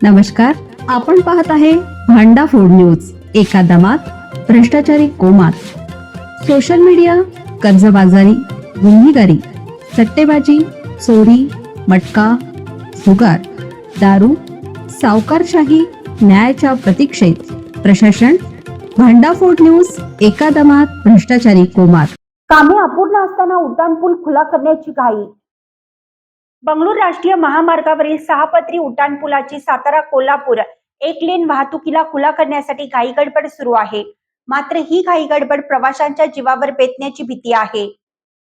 नमस्कार, आपण पाहत आहे भांडा फोड न्यूज. एका दमात भ्रष्टाचारी कोमात. सोशल मीडिया, कर्जबाजारी, गुन्हेगारी, सट्टेबाजी, चोरी, मटका, जुगार, दारू, सावकारशाही, न्यायाच्या प्रतीक्षेत प्रशासन. भांडाफोड न्यूज. एका दमात भ्रष्टाचारी कोमात. कामे अपूर्ण असताना उड्डाणपूल खुला करण्याची घाई. बंगळूर राष्ट्रीय महामार्गावरील 6 पदरी उड्डाणपुलाची सातारा कोल्हापूर एक लेन वाहतुकीला खुला करण्यासाठी घाई गडबड सुरू आहे. मात्र ही घाई गडबड प्रवाशांच्या जीवावर बेतण्याची भीती आहे.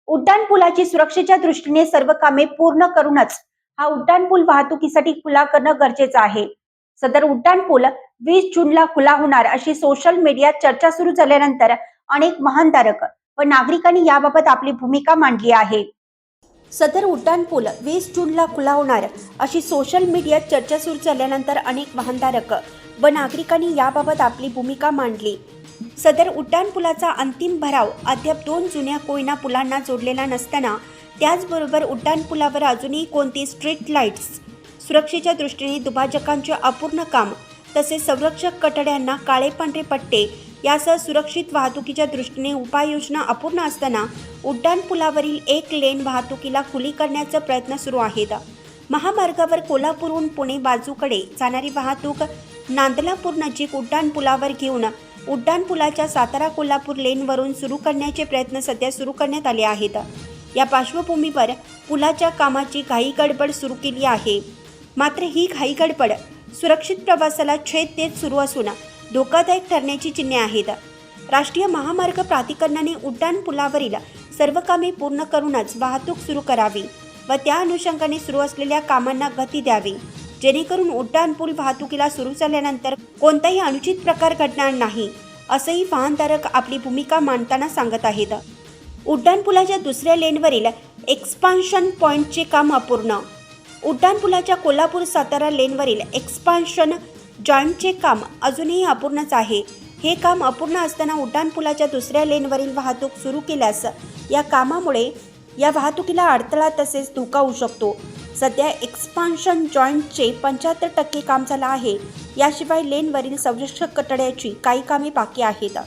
उड्डाणपुलाची सुरक्षेच्या दृष्टीने सर्व कामे पूर्ण करूनच हा उड्डाणपूल वाहतुकीसाठी खुला करणं गरजेचं आहे. सदर उड्डाणपूल 20 जूनला खुला होणार अशी सोशल मीडियात चर्चा सुरू झाल्यानंतर अनेक वाहनधारक व नागरिकांनी याबाबत आपली भूमिका मांडली आहे. सदर उड्डाणपूल 20 जूनला खुला होणार अशी सोशल मीडियात चर्चा सुरू झाल्यानंतर अनेक वाहनधारक व नागरिकांनी याबाबत आपली भूमिका मांडली. सदर उड्डाणपुलाचा अंतिम भराव अद्याप 2 जुन्या कोयना पुलांना जोडलेला नसताना त्याचबरोबर उड्डाणपुलावर अजूनही कोणती स्ट्रीट लाईट्स, सुरक्षेच्या दृष्टीने दुभाजकांचे अपूर्ण काम तसेच संरक्षक कठड्यांना काळे पांढरे पट्टे यासह सुरक्षित वाहतुकीच्या दृष्टीने उपाययोजना अपूर्ण असताना उड्डाणपुलावरील एक लेन वाहतुकीला खुली करण्याचा प्रयत्न सुरू आहेत. महामार्गावर कोल्हापूरहून पुणे बाजूकडे जाणारी वाहतूक नांदलापूर नजीक उड्डाणपुलावर घेऊन उड्डाणपुलाच्या सातारा कोल्हापूर लेनवरून सुरू करण्याचे प्रयत्न सध्या सुरू करण्यात आले आहेत. या पार्श्वभूमीवर पुलाच्या कामाची घाई गडबड सुरू केली आहे. मात्र ही घाई गडबड सुरक्षित प्रवासाला छेद देत सुरू असून धोकादायक ठरण्याची चिन्हे आहेत. राष्ट्रीय महामार्ग प्राधिकरणाने उड्डाणपुलावरील सर्व कामे पूर्ण करूनच वाहतूक सुरू करावी व त्या अनुषंगाने सुरू असलेल्या कामांना गती द्यावी, जेणेकरून उड्डाणपूल वाहतुकीला सुरू झाल्यानंतर कोणताही अनुचित प्रकार घडणार नाही, असंही वाहनधारक आपली भूमिका मांडताना सांगत आहेत. उड्डाणपुलाच्या दुसऱ्या लेनवरील एक्सपान्शन पॉईंटचे काम अपूर्ण. उड्डाणपुलाच्या कोल्हापूर सातारा लेनवरील एक्सपान्शन जॉईंटचे काम अजूनही अपूर्णच आहे. हे काम अपूर्ण असताना उड्डाणपुलाच्या दुसऱ्या लेनवरील वाहतूक सुरू केल्यास या कामामुळे या वाहतुकीला अडथळा तसेच धोका होऊ शकतो. सध्या एक्सपान्शन जॉईंटचे 75% काम झालं आहे. याशिवाय लेनवरील संरक्षक कठड्याची काही कामे बाकी आहेत.